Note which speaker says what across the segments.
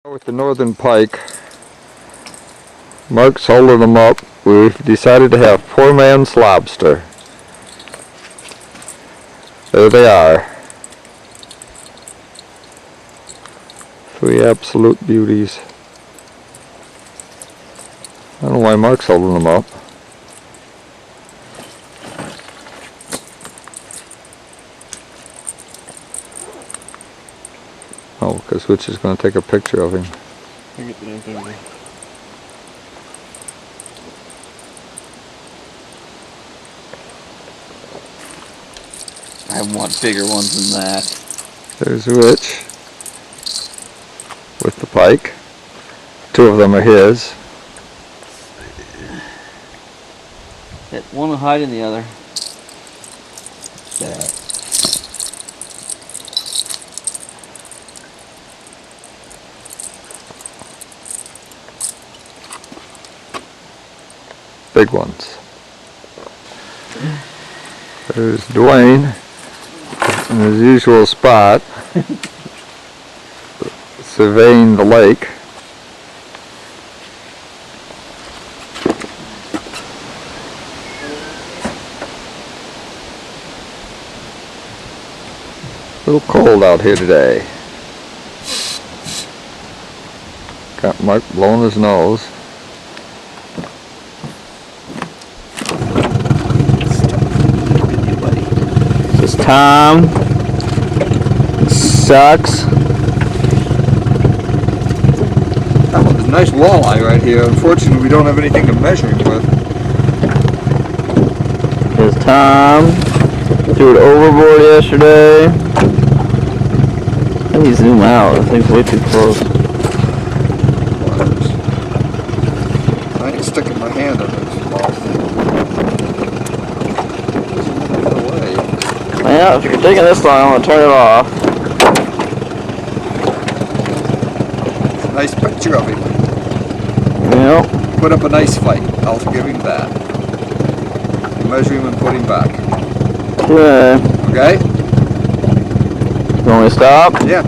Speaker 1: With the northern pike, Mark's holding them up. We've decided to have poor man's lobster. There they are. Three absolute beauties. I don't know why Mark's holding them up. Oh, because Rich is going to take a picture of him.
Speaker 2: I want bigger ones than that.
Speaker 1: There's Rich with the pike. Two of them are his.
Speaker 2: That one will hide in the other. That.
Speaker 1: Big ones. There's Dwayne in his usual spot, surveying the lake. A little cold out here today. Got Mark blowing his nose.
Speaker 2: This is Tom. Sucks.
Speaker 1: That one's a nice walleye right here. Unfortunately, we don't have anything to measure him with.
Speaker 2: Here's Tom. Threw it overboard yesterday. Let me zoom out. I think it's way too close.
Speaker 1: I ain't sticking my hand in his mouth.
Speaker 2: Yeah, if you're taking this long, I'm going to turn it off.
Speaker 1: Nice picture of him.
Speaker 2: Yep.
Speaker 1: Put up a nice fight. I'll give him that. Measure him and put him back.
Speaker 2: Okay.
Speaker 1: Okay?
Speaker 2: You want me to stop?
Speaker 1: Yeah.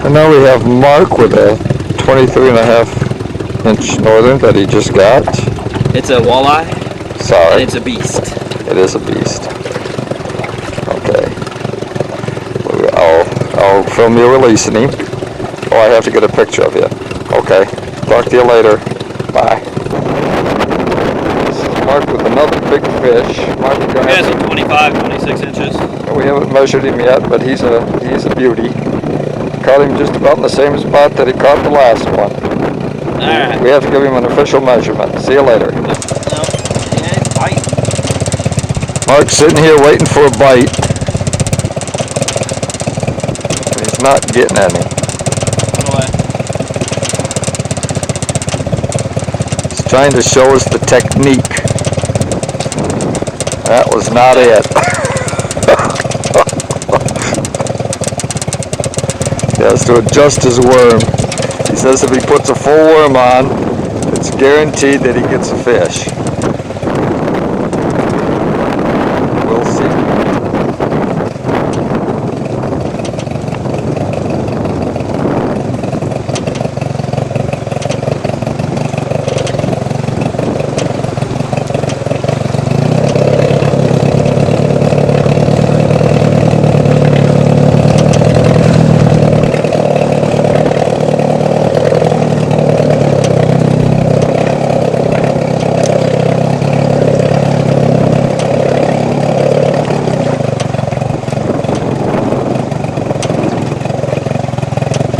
Speaker 1: And now we have Mark with a 23.5-inch northern that he just got.
Speaker 2: It's a walleye.
Speaker 1: Sorry.
Speaker 2: And it's a beast.
Speaker 1: It is a beast. Okay. I'll film you releasing him. Oh, I have to get a picture of you. Okay. Talk to you later. Bye. This is Mark with another big fish. Mark,
Speaker 3: You guys are 25, 26 inches.
Speaker 1: we haven't measured him yet, but he's a beauty. Caught him just about in the same spot that he caught the last one.
Speaker 3: Alright.
Speaker 1: We have to give him an official measurement. See you later.
Speaker 3: No, yeah, bite.
Speaker 1: Mark's sitting here waiting for a bite. He's not getting any.
Speaker 3: Run away.
Speaker 1: He's trying to show us the technique. That was not it. He has to adjust his worm. He says if he puts a full worm on, it's guaranteed that he gets a fish. We'll see.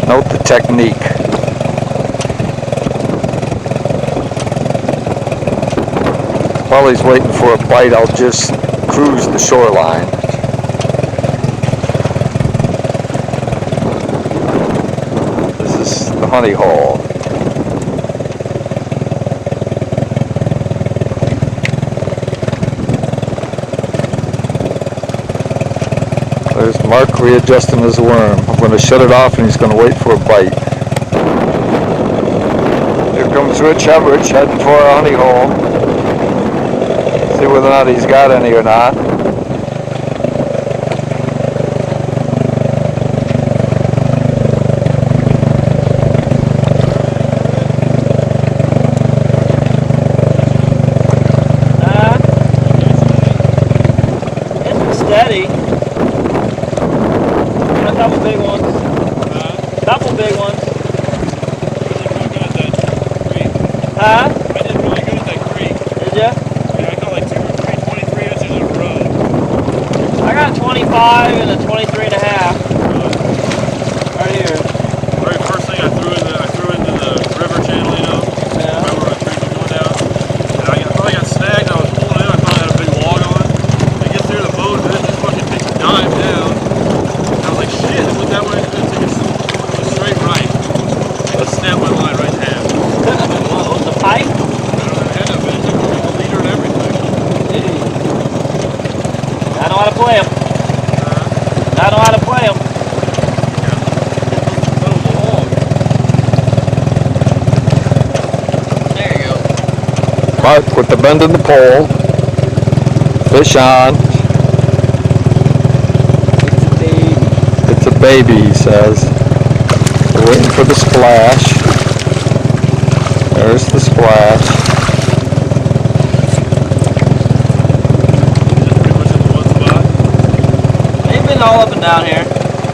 Speaker 1: Note the technique. While he's waiting for a bite, I'll just cruise the shoreline. This is the honey hole. There's Mark readjusting his worm. I'm going to shut it off and he's going to wait for a bite. Here comes Rich Everidge heading for our honey hole. See whether or not he's got any or not.
Speaker 3: steady. Got a couple big ones. Couple big ones. Huh?
Speaker 4: I did really good at that creek.
Speaker 3: Did ya?
Speaker 4: Yeah, I caught like 23 inches in a row.
Speaker 3: I got 25 and a 23 and a half. Right here.
Speaker 4: Very first thing I threw into the river channel, you know.
Speaker 3: Yeah.
Speaker 4: Remember when the creek was going down? And I thought I got snagged. I was pulling in. I thought I had a big log on. I get there, the boat, and it just fucking takes a dive down. And I was like, shit, it went that way. It took a straight right. And it snapped my line right in half.
Speaker 3: What was the pipe?
Speaker 4: I had to finish it with a leader and everything.
Speaker 3: I know how to play them. I know how to play them. There you go.
Speaker 1: Mark with the bend in the pole. Fish on. It's a baby, he says. We're waiting for the splash. There's the splash.
Speaker 4: Pretty much in the one spot.
Speaker 3: They've been all up and down here.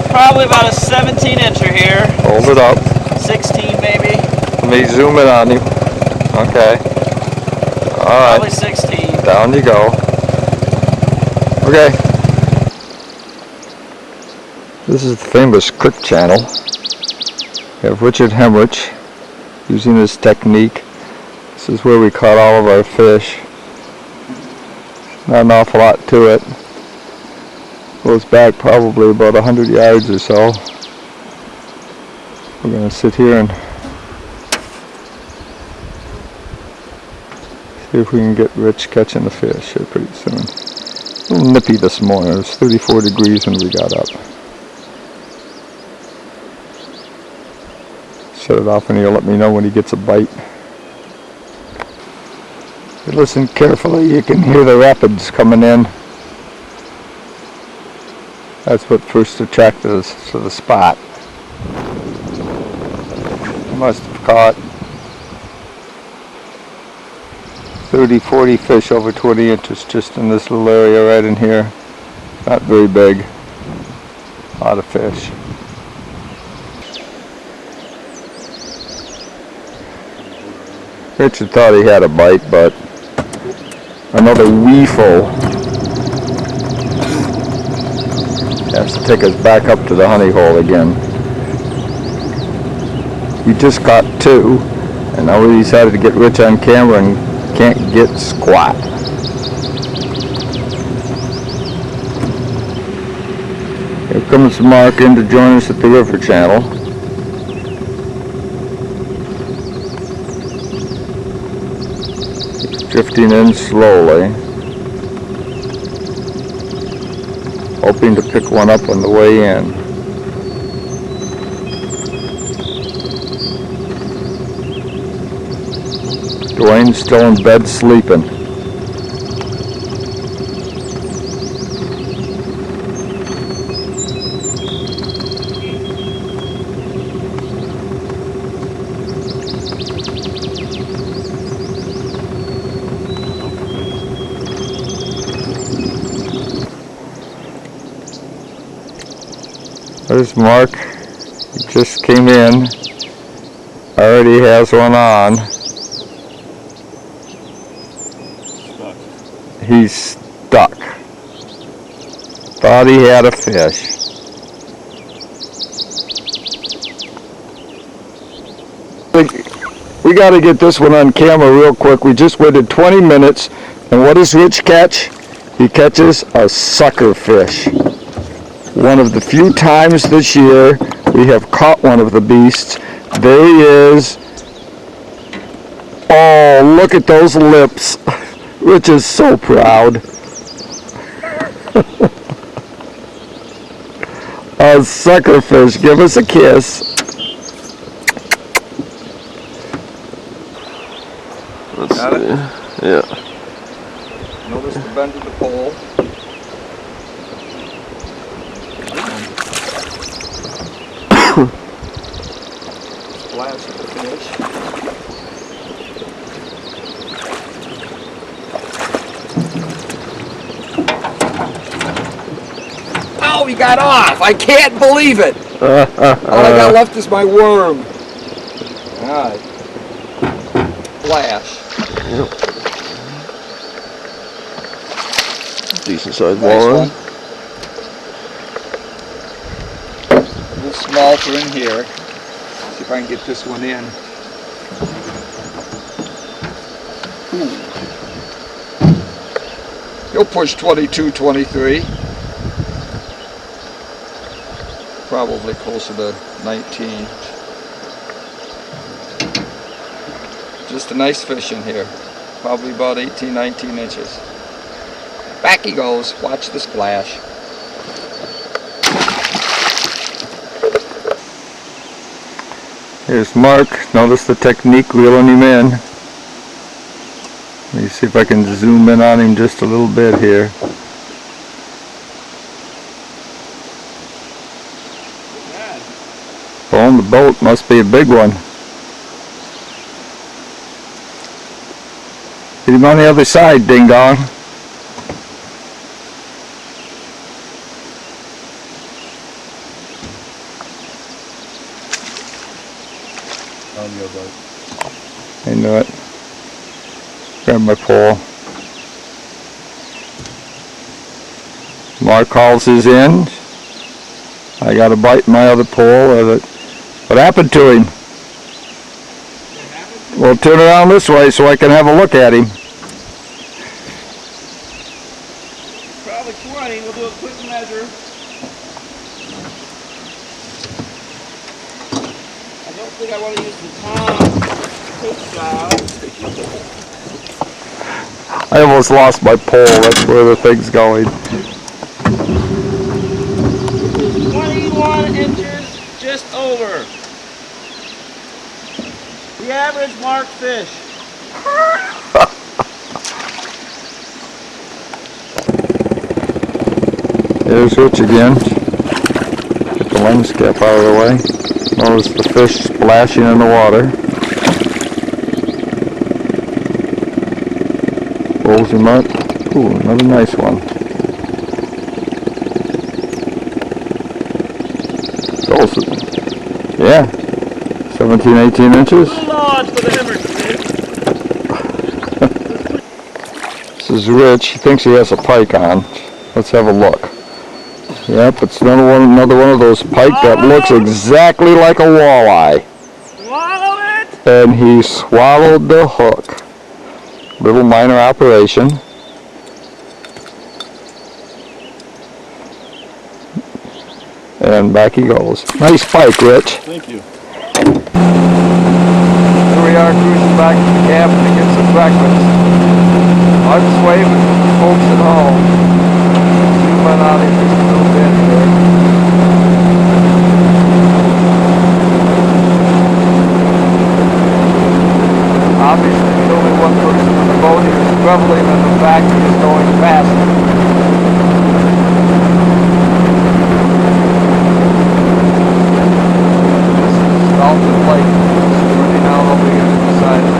Speaker 3: Probably about a 17 incher here.
Speaker 1: Hold it up.
Speaker 3: 16 maybe.
Speaker 1: Let me zoom in on you. Okay. Alright.
Speaker 3: Probably 16.
Speaker 1: Down you go. Okay. This is the famous Crick channel. We have Richard Hemrich using this technique. This is where we caught all of our fish. Not an awful lot to it. Goes back probably about 100 yards or so. We're going to sit here and see if we can get Rich catching the fish here pretty soon. A little nippy this morning. It was 34 degrees when we got up. Shut it off and he'll let me know when he gets a bite. If you listen carefully, you can hear the rapids coming in. That's what first attracted us to the spot. I must have caught 30, 40 fish over 20 inches just in this little area right in here. Not very big. A lot of fish. Richard thought he had a bite, but another weeful has to take us back up to the honey hole again. We just caught 2, and now we decided to get Rich on camera and can't get squat. Here comes Mark in to join us at the river channel. Drifting in slowly, hoping to pick one up on the way in. Dwayne's still in bed sleeping. There's Mark. He just came in. Already has one on.
Speaker 4: Stuck.
Speaker 1: He's stuck. Thought he had a fish. We got to get this one on camera real quick. We just waited 20 minutes, and what does Rich catch? He catches a sucker fish. One of the few times this year we have caught one of the beasts. There he is. Oh, look at those lips. Rich is so proud. A sucker fish. Give us a kiss.
Speaker 2: Let's
Speaker 1: Got
Speaker 2: see.
Speaker 1: it?
Speaker 2: Yeah.
Speaker 1: Notice the bend of the pole. Splash of the fish. Oh, he got off. I can't believe it. All I got left is my worm. All right. Flash.
Speaker 2: Decent sized
Speaker 1: Nice
Speaker 2: walleye.
Speaker 1: one. A little small for in here. See if I can get this one in. Ooh. He'll push 22, 23. Probably closer to 19. Just a nice fish in here. Probably about 18, 19 inches. Back he goes. Watch the splash. Here's Mark. Notice the technique reeling him in. Let me see if I can zoom in on him just a little bit here. On the boat, must be a big one. Hit him on the other side, ding dong. I knew it. Grab my pole. Mark hauls his in. I got a bite in my other pole of it. What happened to him? Well, turn around this way so I can have a look at him.
Speaker 3: Probably 20. We'll do a quick measure. I don't think I want to use the Tom fish style.
Speaker 1: I almost lost my pole. That's where the thing's going.
Speaker 3: 21 inches, just over. The average mark fish.
Speaker 1: There's Rich again. Get the lens cap out of the way. Notice the fish splashing in the water. Rolls him up. Ooh, another nice one. Yeah, 17, 18 inches.
Speaker 3: Large for the hemorrhage.
Speaker 1: This is Rich. He thinks he has a pike on. Let's have a look. Yep, it's another one of those pike that looks exactly like a walleye.
Speaker 3: Swallow it!
Speaker 1: And he swallowed the hook. Little minor operation. And back he goes. Nice pike, Rich.
Speaker 4: Thank you.
Speaker 1: Here we are cruising back to the cabin to get some breakfast. Mark's waving to the folks at home. Zoom in on it just a little bit here. Obviously, the only one person on the boat is reveling in the fact he is going faster. Dolphin Lake is running out over here to the side of us.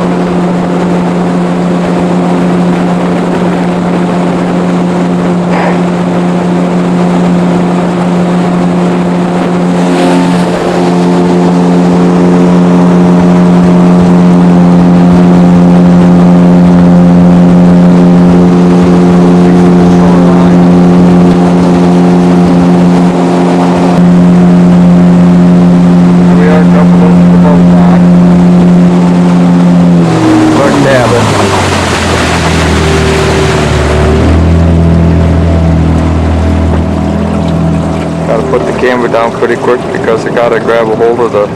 Speaker 1: Put the camera down pretty quick because I gotta grab a hold of the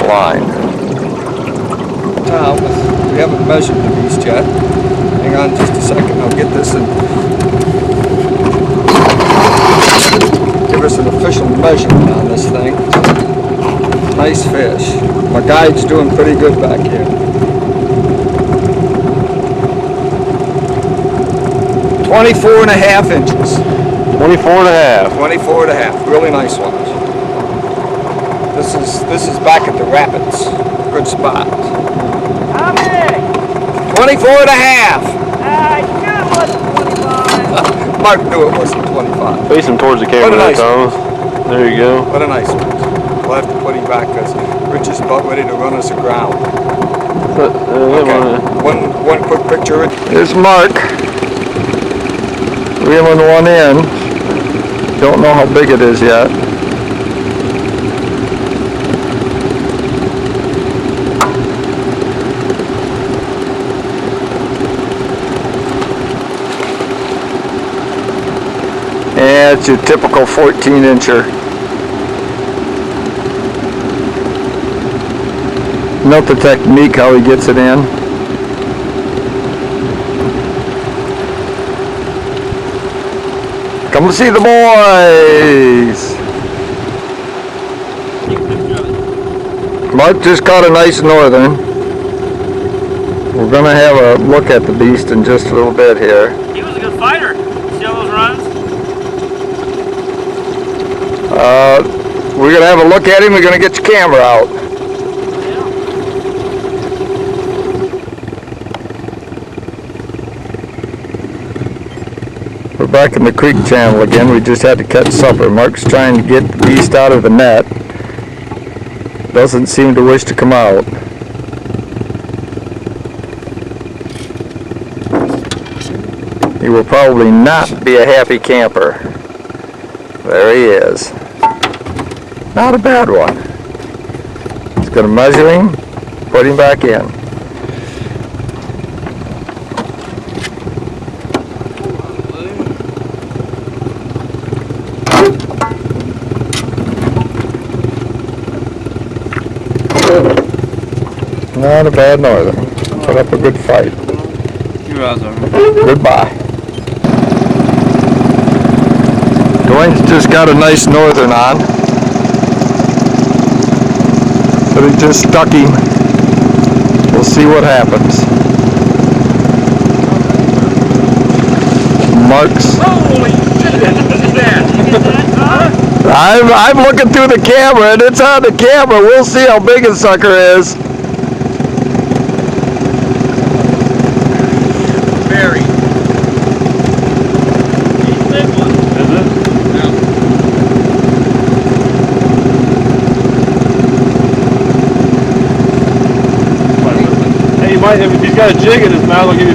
Speaker 1: line. We haven't measured the beast yet. Hang on just a second, I'll get this and give us an official measurement on this thing. Nice fish. My guide's doing pretty good back here. 24.5 inches.
Speaker 2: 24 and a half.
Speaker 1: 24.5, really nice ones. This is back at the rapids. Good spot.
Speaker 3: How big?
Speaker 1: 24.5.
Speaker 3: I knew it wasn't 25.
Speaker 1: Mark knew it wasn't 25.
Speaker 2: Face him towards the camera,
Speaker 1: What a nice
Speaker 2: Thomas. There you go.
Speaker 1: What a nice one. We'll have to put him back because Rich is about ready to run us aground. One quick picture of it. Here's Mark. Reeling one in. Don't know how big it is yet. And it's your typical 14-incher. Note the technique, how he gets it in. Come see the boys! Mark just caught a nice northern. We're gonna have a look at the beast in just a little bit here.
Speaker 3: He was a good fighter. See all those runs?
Speaker 1: We're gonna have a look at him. We're gonna get your camera out. We're back in the creek channel again. We just had to cut supper. Mark's trying to get the beast out of the net. Doesn't seem to wish to come out. He will probably not be a happy camper. There he is. Not a bad one. Just going to measure him, put him back in. Not a bad northern. Put up a good fight. Goodbye. Dwayne's just got a nice northern on. But he just stuck him. We'll see what happens. Mark's.
Speaker 4: Holy shit! Look at that!
Speaker 1: I'm looking through the camera and it's on the camera. We'll see how big a sucker is.
Speaker 4: Very. He's a big one. Is it? Yeah. Hey, you might, if he's got a jig in his mouth, I'll give you